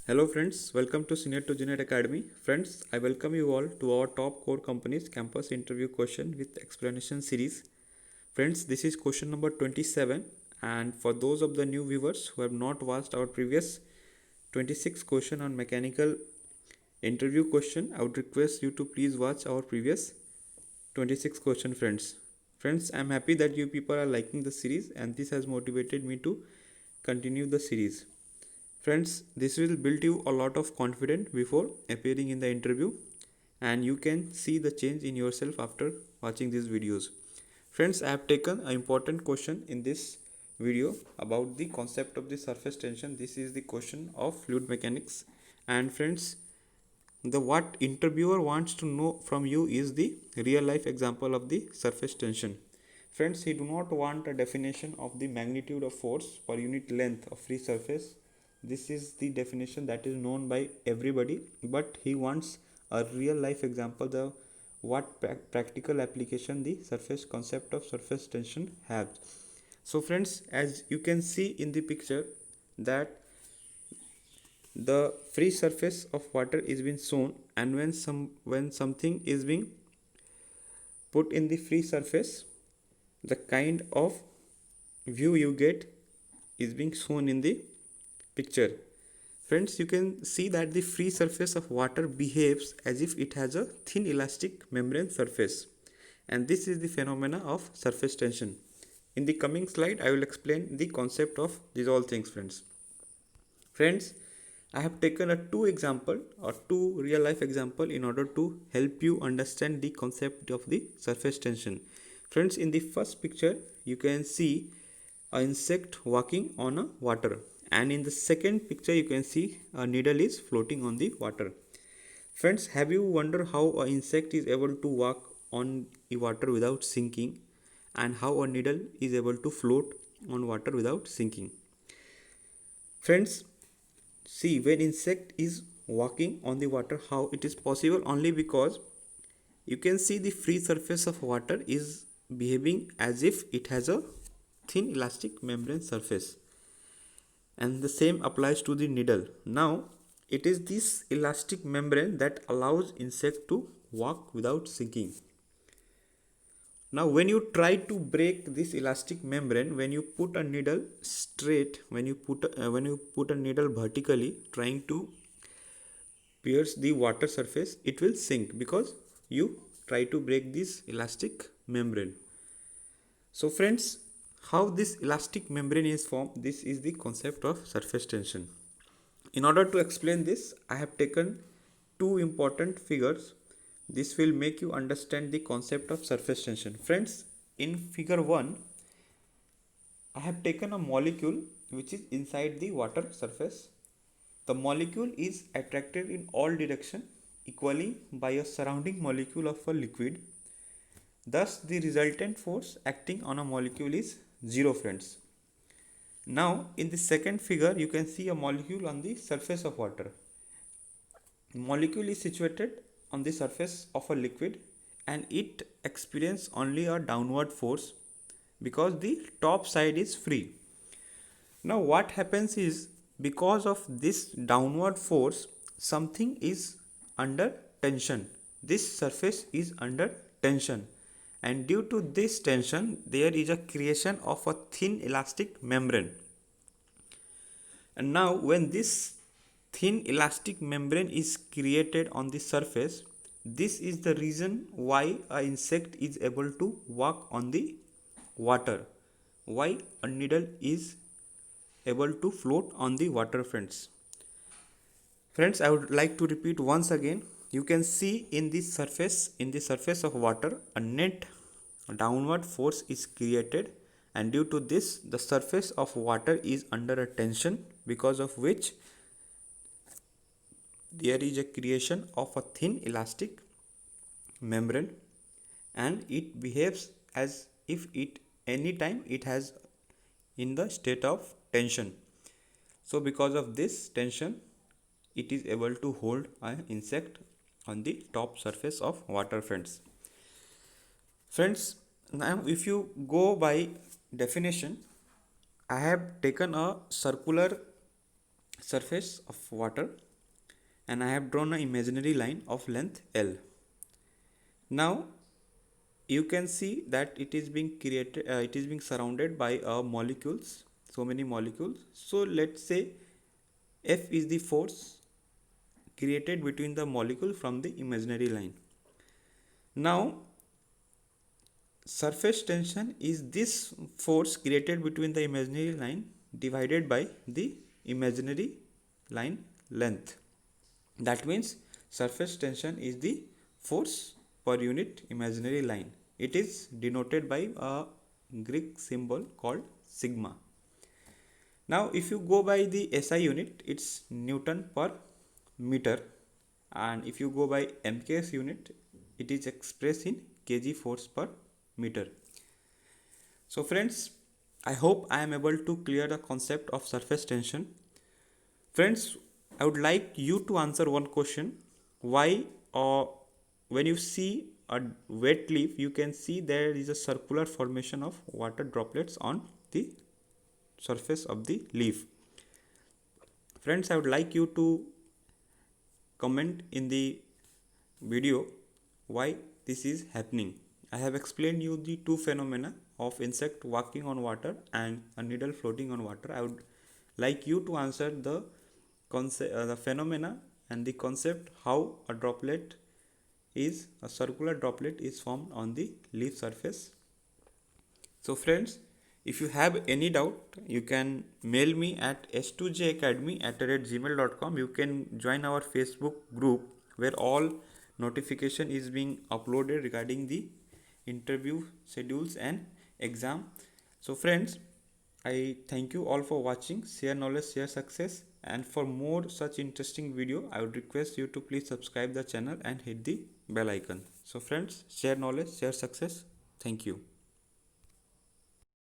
Hello friends, welcome to Senior to Junior Academy. Friends, I welcome you all to our top core companies campus interview question with explanation series. Friends, this is question number 27, and for those of the new viewers who have not watched our previous 26 question on mechanical interview question, I would request you to please watch our previous 26 question friends. Friends, I am happy that you people are liking the series and this has motivated me to continue the series. Friends, this will build you a lot of confidence before appearing in the interview and you can see the change in yourself after watching these videos. Friends, I have taken an important question in this video about the concept of the surface tension. This is the question of fluid mechanics. And friends, the what interviewer wants to know from you is the real life example of the surface tension. Friends, he do not want a definition of the magnitude of force per unit length of free surface. This is the definition that is known by everybody, but he wants a real life example, the what practical application the surface concept of surface tension has. So friends, as you can see in the picture that the free surface of water is being shown, and when something is being put in the free surface, the kind of view you get is being shown in the picture. Friends, you can see that the free surface of water behaves as if it has a thin elastic membrane surface, and this is the phenomena of surface tension. In the coming slide I will explain the concept of these all things. Friends, I have taken a two example or two real life example in order to help you understand the concept of the surface tension. Friends, in the first picture you can see an insect walking on a water, and in the second picture you can see a needle is floating on the water. Friends, have you wondered how an insect is able to walk on the water without sinking, and how a needle is able to float on water without sinking? Friends, see, when insect is walking on the water, how it is possible? Only because you can see the free surface of water is behaving as if it has a thin elastic membrane surface, and the same applies to the needle. Now it is this elastic membrane that allows insect to walk without sinking. Now when you try to break this elastic membrane, when you put a needle straight, when you put a needle vertically trying to pierce the water surface, it will sink because you try to break this elastic membrane. So friends, how this elastic membrane is formed, this is the concept of surface tension. In order to explain this, I have taken two important figures. This will make you understand the concept of surface tension. Friends, in figure 1, I have taken a molecule which is inside the water surface. The molecule is attracted in all directions equally by a surrounding molecule of a liquid. Thus, the resultant force acting on a molecule is 0, friends. Now, in the second figure, you can see a molecule on the surface of water. The molecule is situated on the surface of a liquid and it experiences only a downward force because the top side is free. Now what happens is, because of this downward force, something is under tension. This surface is under tension, and due to this tension there is a creation of a thin elastic membrane. And now when this thin elastic membrane is created on the surface, this is the reason why an insect is able to walk on the water, why a needle is able to float on the water. Friends, I would like to repeat once again. You can see in the surface of water, a net downward force is created, and due to this the surface of water is under a tension, because of which there is a creation of a thin elastic membrane, and it behaves as if it anytime it has in the state of tension. So because of this tension, it is able to hold an insect on the top surface of water. Friends, now if you go by definition, I have taken a circular surface of water, and I have drawn an imaginary line of length L. Now you can see that it is being created, it is being surrounded by molecules, so many molecules. So let's say F is the force created between the molecule from the imaginary line. Now surface tension is this force created between the imaginary line divided by the imaginary line length. That means surface tension is the force per unit imaginary line. It is denoted by a Greek symbol called sigma. Now if you go by the SI unit, it's Newton per meter, and if you go by MKS unit, it is expressed in kg force per meter. So friends, I hope I am able to clear the concept of surface tension. Friends, I would like you to answer one question. Why when you see a wet leaf, you can see there is a circular formation of water droplets on the surface of the leaf. Friends, I would like you to comment in the video why this is happening. I have explained you the two phenomena of insect walking on water and a needle floating on water. I would like you to answer the the phenomena and the concept how a circular droplet is formed on the leaf surface. So friends, if you have any doubt, you can mail me at s2jacademy@gmail.com. You can join our Facebook group where all notification is being uploaded regarding the interview schedules and exam. So friends, I thank you all for watching. Share knowledge, share success. And for more such interesting video, I would request you to please subscribe the channel and hit the bell icon. So friends, share knowledge, share success. Thank you.